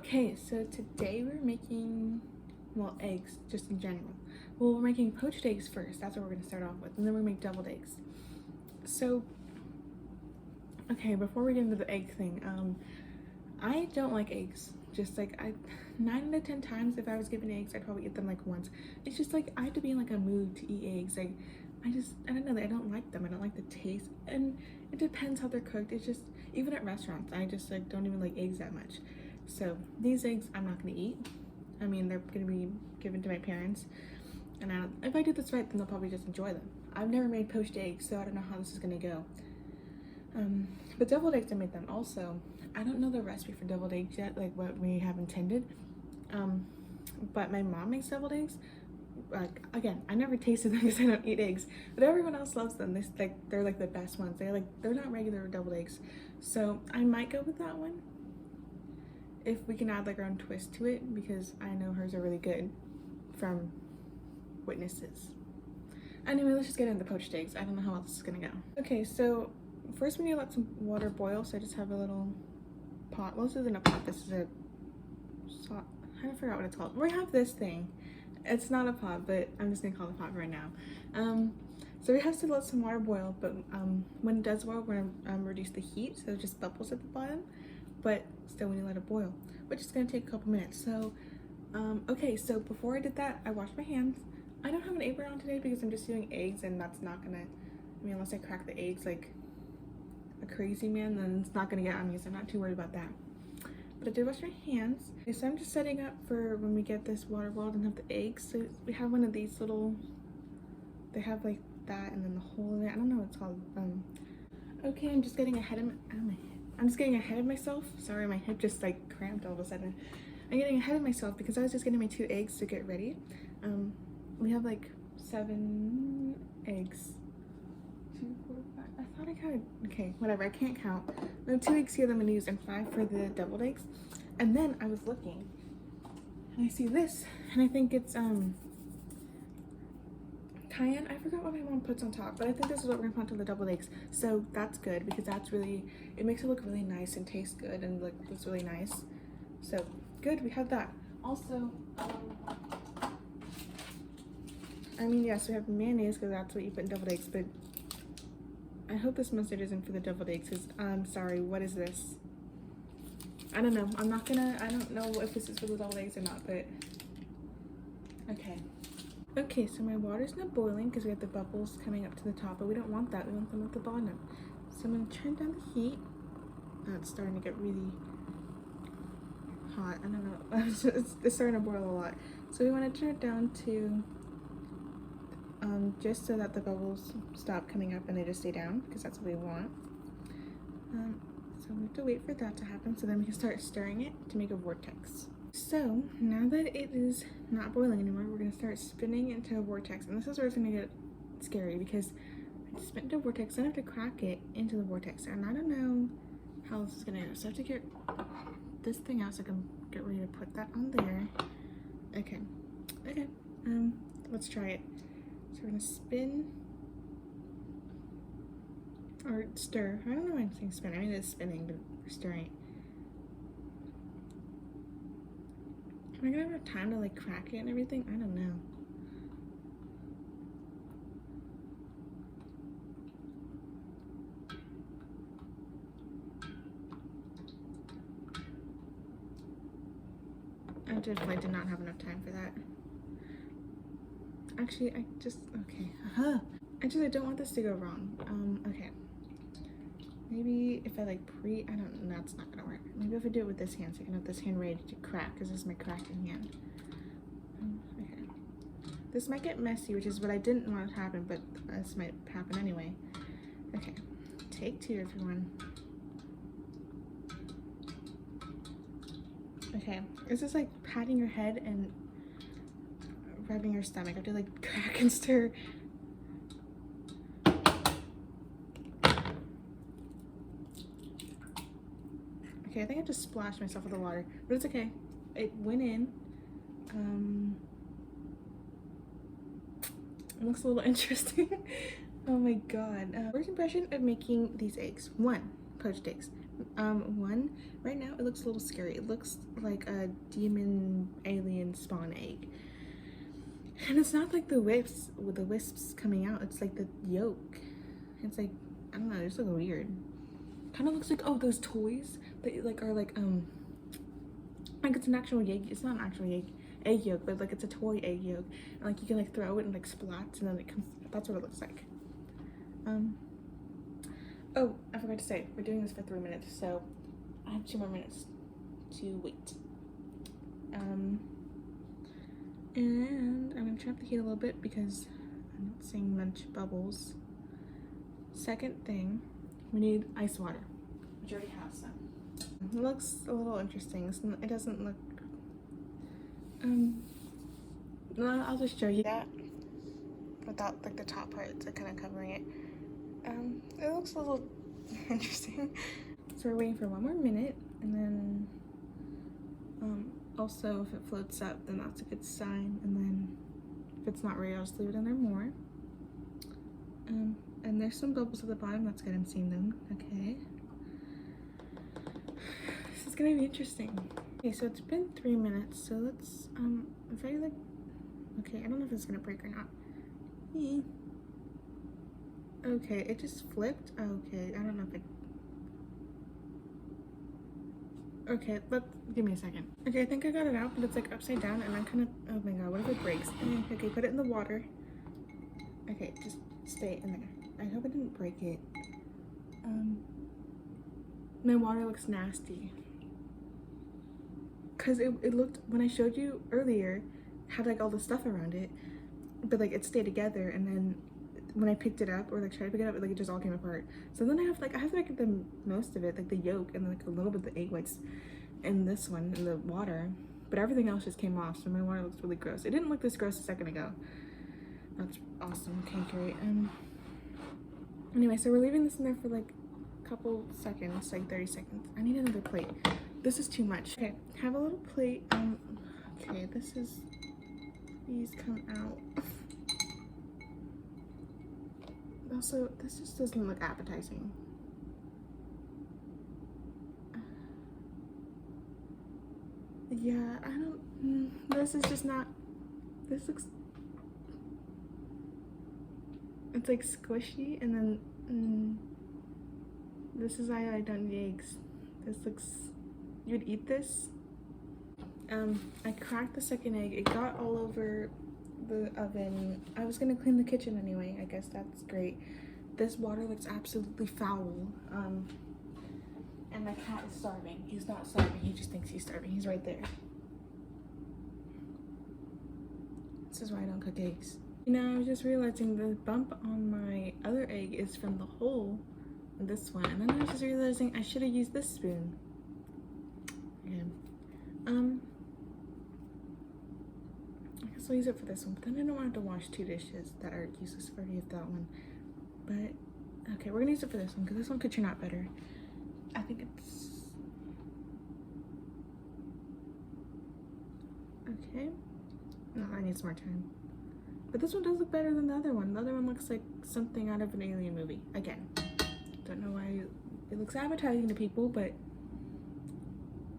Okay, so today we're making, well, eggs, just in general. Well, we're making poached eggs first. That's what we're gonna start off with, and then we're gonna make deviled eggs. So, okay, before we get into the egg thing, I don't like eggs. Just like 9 out of 10 times, if I was given eggs, I'd probably eat them like once. It's just like I have to be in like a mood to eat eggs. Like I don't know. I don't like them. I don't like the taste, and it depends how they're cooked. It's just even at restaurants, I just like don't even like eggs that much. So these eggs, I'm not gonna eat. I mean, they're gonna be given to my parents, and if I do this right, then they'll probably just enjoy them. I've never made poached eggs, so I don't know how this is gonna go. But deviled eggs, I made them also. I don't know the recipe for deviled eggs yet, like what we have intended. But my mom makes deviled eggs. Like again, I never tasted them because I don't eat eggs, but everyone else loves them. They're like the best ones. They're not regular deviled eggs, so I might go with that one if we can add like our own twist to it, because I know hers are really good from witnesses. Anyway, let's just get into the poached eggs. I don't know how else this is gonna go. Okay, so first we need to let some water boil. So I just have a little pot. Well, this isn't a pot. This is a I forgot what it's called. We have this thing. It's not a pot, but I'm just gonna call it a pot right now. So we have to let some water boil, but when it does boil, we're gonna reduce the heat, so just bubbles at the bottom. But still, we need to let it boil, which is gonna take a couple minutes. So, okay. So before I did that, I washed my hands. I don't have an apron on today because I'm just doing eggs, and that's not gonna. I mean, unless I crack the eggs like a crazy man, then it's not gonna get on me. So I'm not too worried about that. But I did wash my hands. Okay, so I'm just setting up for when we get this water boiled and have the eggs. So we have one of these little. They have like that, and then the hole in it. I don't know what it's called. Okay, I'm just getting ahead of I'm just getting ahead of myself. Sorry, my hip just like cramped all of a sudden. I'm getting ahead of myself because I was just getting my 2 eggs to get ready. We have like 7 eggs. 2, 4, 5. I thought I counted. Okay, whatever. I can't count. I have 2 eggs here that I'm gonna use and 5 for the deviled eggs. And then I was looking, and I see this, and I think it's cayenne. I forgot what my mom puts on top, but I think this is what we're gonna put on the deviled eggs. So that's good because that's really, it makes it look really nice and taste good and like looks really nice. So good, we have that. Also, I mean, yes, we have mayonnaise because that's what you put in deviled eggs, but I hope this mustard isn't for the deviled eggs because I'm sorry, what is this? I don't know. I don't know if this is for the deviled eggs or not, but okay. Okay, so my water's not boiling because we have the bubbles coming up to the top, but we don't want that. We want them at the bottom. So I'm going to turn down the heat. Oh, it's starting to get really hot. I don't know. It's starting to boil a lot. So we want to turn it down to just so that the bubbles stop coming up and they just stay down, because that's what we want. So we have to wait for that to happen so then we can start stirring it to make a vortex. So now that it is not boiling anymore, we're gonna start spinning into a vortex, and this is where it's gonna get scary because I just spin into a vortex, then I have to crack it into the vortex, and I don't know how this is gonna go. So I have to get this thing out so I can get ready to put that on there. Okay, let's try it. So we're gonna spin or stir. I don't know why I'm saying spin. I mean it's spinning, but we're stirring. Am I gonna have time to like crack it and everything? I don't know. I definitely did not have enough time for that. Actually, I don't want this to go wrong. Okay. Maybe if I like I don't know, that's not gonna work. Maybe if I do it with this hand so I can have this hand ready to crack, because this is my cracking hand. Okay. This might get messy, which is what I didn't want to happen, but this might happen anyway. Okay. Take 2, everyone. Okay. This is like patting your head and rubbing your stomach. I have to like crack and stir. Okay, I think I just splashed myself with the water, but it's okay. It went in. It looks a little interesting. Oh my god. First impression of making these eggs. 1, poached eggs. One, right now it looks a little scary. It looks like a demon alien spawn egg. And it's not like the wisps with the wisps coming out, it's like the yolk. It's like, I don't know, it just looks weird. Kind of looks like, oh, those toys that like are like it's an actual egg. It's not an actual egg yolk, but like it's a toy egg yolk, and like you can like throw it and like splats, and then it comes. That's what it looks like. Oh, I forgot to say, we're doing this for 3 minutes, so I have 2 more minutes to wait. And I'm gonna turn up the heat a little bit because I'm not seeing much bubbles. Second thing, we need ice water, which already has some. It looks a little interesting. It doesn't look. I'll just show you that without like the top parts, kind of covering it. It looks a little interesting. So we're waiting for 1 more minute, and then also if it floats up, then that's a good sign. And then if it's not ready, I'll just leave it in there more. And there's some bubbles at the bottom. That's good. I'm seeing them. Okay. This is gonna be interesting. Okay, so it's been 3 minutes. So let's if I like. Okay, I don't know if it's gonna break or not. Okay, it just flipped. Okay, I don't know if it. Okay, give me a second. Okay, I think I got it out, but it's like upside down, and I'm kind of. Oh my god, what if it breaks? Okay, put it in the water. Okay, just stay in there. I hope I didn't break it. My water looks nasty. Cause it looked, when I showed you earlier, had like all the stuff around it, but like it stayed together, and then when I picked it up or like tried to pick it up, it just all came apart. So then I have to like the most of it, like the yolk and like a little bit of the egg whites in this one in the water, but everything else just came off. So my water looks really gross. It didn't look this gross a second ago. That's awesome. Okay, great. Anyway, so we're leaving this in there for like a couple seconds, like 30 seconds. I need another plate. This is too much. Okay, have a little plate. Okay, these come out. Also, this just doesn't look appetizing. Yeah, I don't, this is just not, this looks, it's like squishy, and then, this is why I don't eat eggs. This looks, you'd eat this? I cracked the second egg. It got all over the oven. I was gonna clean the kitchen anyway. I guess that's great. This water looks absolutely foul. And my cat is starving. He's not starving. He just thinks he's starving. He's right there. This is why I don't cook eggs. You know, I was just realizing the bump on my other egg is from the hole in this one. And then I was just realizing I should have used this spoon. Yeah. I guess I'll use it for this one, but then I don't want to have to wash 2 dishes that are useless for that one. But okay, we're gonna use it for this one because this one could turn out better. I think it's okay. No, I need some more time. But this one does look better than the other one. The other one looks like something out of an alien movie. Again, don't know why it looks appetizing to people, but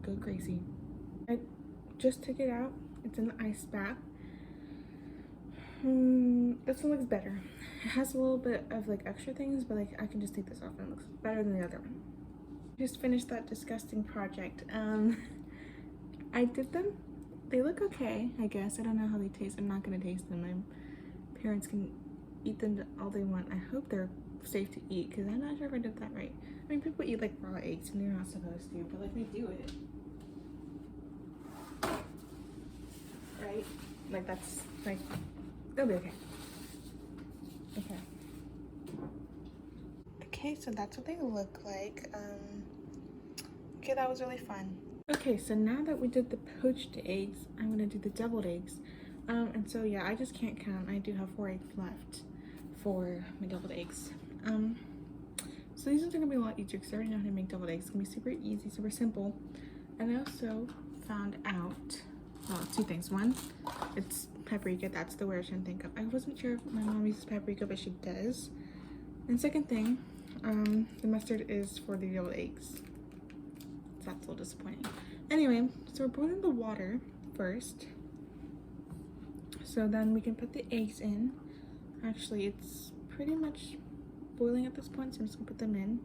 go crazy. I just took it out. It's in the ice bath. This one looks better. It has a little bit of like extra things, but like I can just take this off and it looks better than the other one. Just finished that disgusting project. I did them. They look okay, I guess. I don't know how they taste. I'm not gonna taste them. My parents can eat them all they want. I hope they're safe to eat because I'm not sure if I did that right. I mean, people eat like raw eggs and they're not supposed to, but like we do it. Right? Like that's like, they'll be okay. Okay. Okay, so that's what they look like. Okay, that was really fun. Okay, so now that we did the poached eggs, I'm gonna do the deviled eggs. And so yeah, I just can't count. I do have 4 eggs left for my deviled eggs. So these ones are gonna be a lot easier because I already know how to make deviled eggs. It's gonna be super easy, super simple. And I also found out, well, 2 things. One, it's paprika. That's the word I shouldn't think of. I wasn't sure if my mom uses paprika, but she does. And second thing, the mustard is for the deviled eggs. that's a little disappointing. Anyway, so we're boiling the water first. So then we can put the eggs in. Actually, it's pretty much boiling at this point, so I'm just gonna put them in.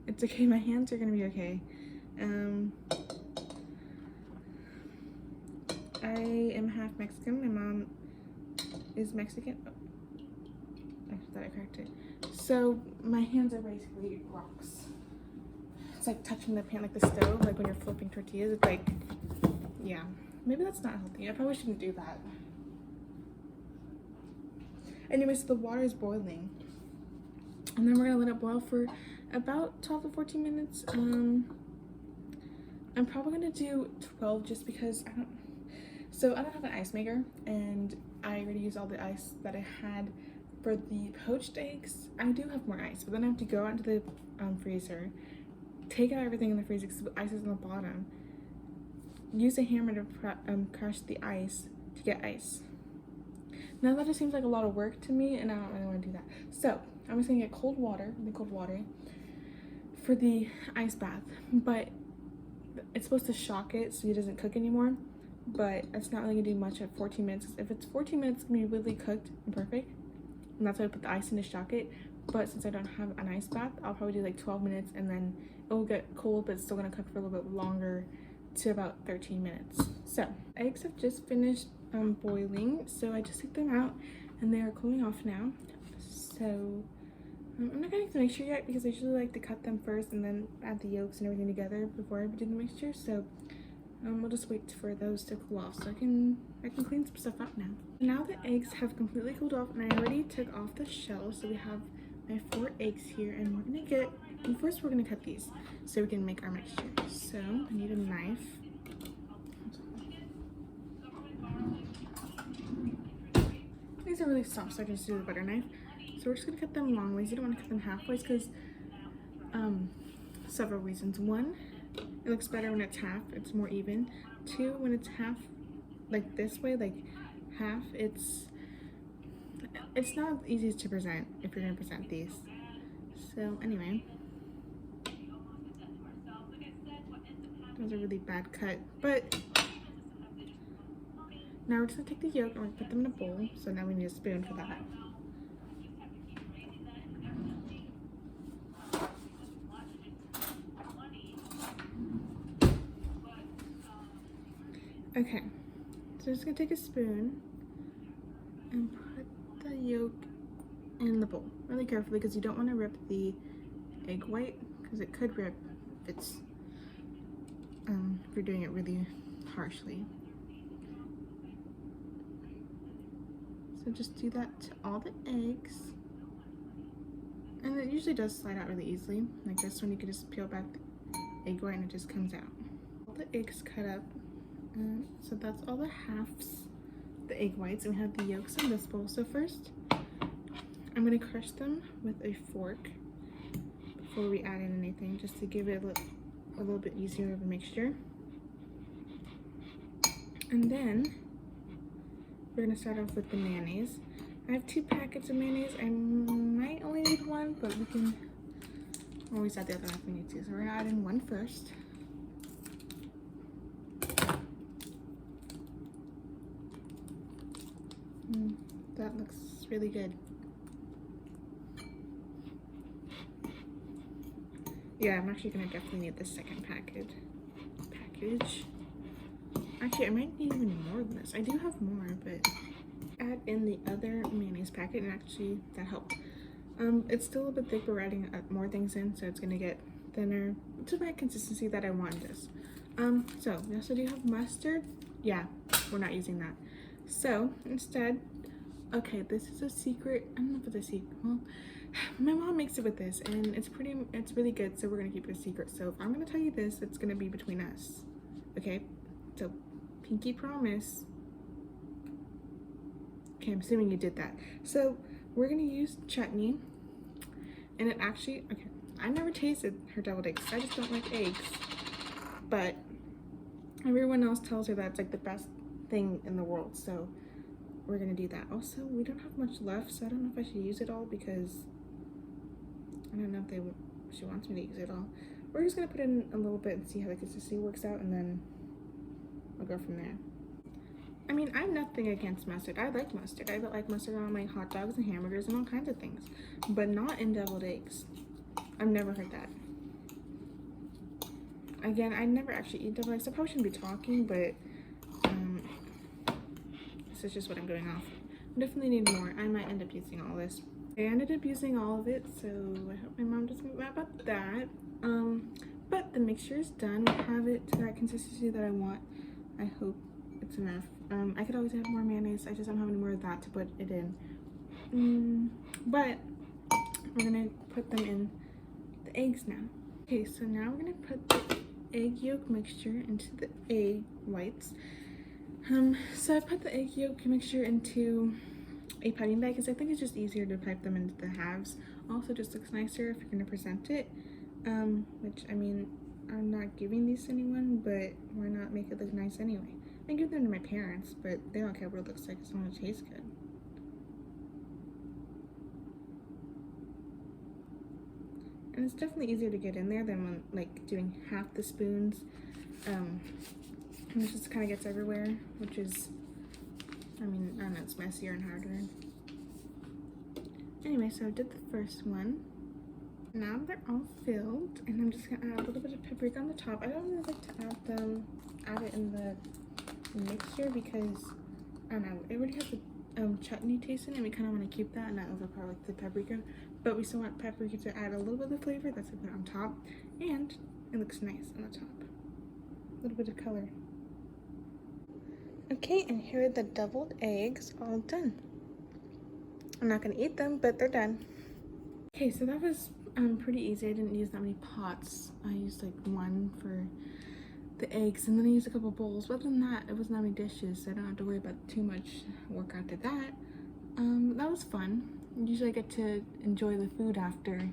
It's okay, my hands are gonna be okay. I am half Mexican. My mom is Mexican. Oh, I thought I cracked it. So my hands are basically rocks. It's like touching the pan, like the stove, like when you're flipping tortillas. It's like, yeah, maybe that's not healthy. I probably shouldn't do that. Anyway, so the water is boiling, and then we're gonna let it boil for about 12 to 14 minutes. I'm probably gonna do 12 just because I don't have an ice maker, and I already used all the ice that I had for the poached eggs. I do have more ice, but then I have to go out into the freezer, take out everything in the freezer because the ice is on the bottom, use a hammer to crush the ice to get ice. Now that just seems like a lot of work to me, and I don't really want to do that. So I'm just gonna get cold water for the ice bath, but it's supposed to shock it so it doesn't cook anymore. But it's not really gonna do much at 14 minutes. If it's 14 minutes, it's gonna be really cooked and perfect, and that's why I put the ice in to shock it. But since I don't have an ice bath, I'll probably do like 12 minutes, and then it will get cold, but it's still gonna cook for a little bit longer, to about 13 minutes. So eggs have just finished boiling, so I just took them out, and they are cooling off now. So I'm not gonna make the mixture yet because I usually like to cut them first and then add the yolks and everything together before I do the mixture. So we'll just wait for those to cool off so I can clean some stuff up now. Now the eggs have completely cooled off, and I already took off the shell, so we have my 4 eggs here, and first we're gonna cut these so we can make our mixture. So I need a knife. These are really soft, so I can just do the butter knife. So we're just gonna cut them long ways. You don't want to cut them halfways because several reasons. One, it looks better when it's half, it's more even. 2, when it's half like this way, like half, it's not as easy to present if you're gonna present these. So anyway, that was a really bad cut, but now we're just gonna take the yolk and we're gonna put them in a bowl. So now we need a spoon for that. Okay, so I'm just gonna take a spoon and put the yolk in the bowl really carefully because you don't want to rip the egg white because it could rip if you're doing it really harshly. So just do that to all the eggs, and it usually does slide out really easily. Like this one, you can just peel back the egg white and it just comes out. All the eggs cut up. So that's all the halves, the egg whites, and we have the yolks in this bowl. So first, I'm going to crush them with a fork before we add in anything, just to give it a little bit easier of a mixture. And then we're going to start off with the mayonnaise. I have 2 packets of mayonnaise. I might only need 1, but we can always add the other one if we need to. So we're going to add in 1 first. That looks really good. Yeah, I'm actually gonna definitely need the second package. Actually, I might need even more than this. I do have more, but add in the other mayonnaise packet, and actually that helped. It's still a bit thick, but we're adding more things in, so it's gonna get thinner to my consistency that I want this. So we also do have mustard. Yeah, we're not using that. So instead, okay, this is a secret. I don't know if it's a secret. Well, my mom makes it with this, and it's really good, so we're gonna keep it a secret. So if I'm gonna tell you this, it's gonna be between us. Okay? So pinky promise. Okay, I'm assuming you did that. So we're gonna use chutney, and it actually, okay, I never tasted her deviled eggs. I just don't like eggs. But everyone else tells her that's like the best thing in the world, so we're gonna do that. Also, we don't have much left, so I don't know if I should use it all because I don't know if she wants me to use it all. we're just gonna put in a little bit and see how the consistency works out, and then we'll go from there. I mean, I'm nothing against mustard. I like mustard. I like mustard on my hot dogs and hamburgers and all kinds of things, but not in deviled eggs. I've never heard that. Again, I never actually eat deviled eggs. I probably shouldn't be talking, but this is just what I'm going off. I definitely need more. I might end up using all this. I ended up using all of it, so I hope my mom doesn't get mad about that. But the mixture is done. We have it to that consistency that I want. I hope it's enough. I could always add more mayonnaise. I just don't have any more of that to put it in. But we're gonna put them in the eggs now. Okay, so now we're gonna put the egg yolk mixture into the egg whites. So I put the egg yolk mixture into a piping bag because I think it's just easier to pipe them into the halves. Also, just looks nicer if you're gonna present it. Which, I mean, I'm not giving these to anyone, but why not make it look nice anyway? I give them to my parents, but they don't care what it looks like as long as it tastes good. And it's definitely easier to get in there than when, like, doing half the spoons. And it just kind of gets everywhere, which is, I mean, I don't know, it's messier and harder. Anyway, so I did the first one. Now they're all filled, and I'm just gonna add a little bit of paprika on the top. I don't really like to add it in the mixture because, I don't know, it already has a chutney taste in it, and we kind of want to keep that and not overpower like the paprika. But we still want paprika to add a little bit of flavor. That's what we put on top, and it looks nice on the top. A little bit of color. Okay, and here are the deviled eggs all done. I'm not gonna eat them, but they're done. Okay, so that was pretty easy. I didn't use that many pots. I used like one for the eggs, and then I used a couple bowls. But other than that, it wasn't that many dishes, so I don't have to worry about too much work after that. That was fun. Usually I get to enjoy the food after,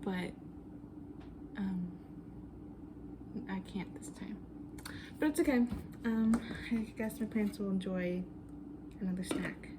but I can't this time. But it's okay. I guess my parents will enjoy another snack.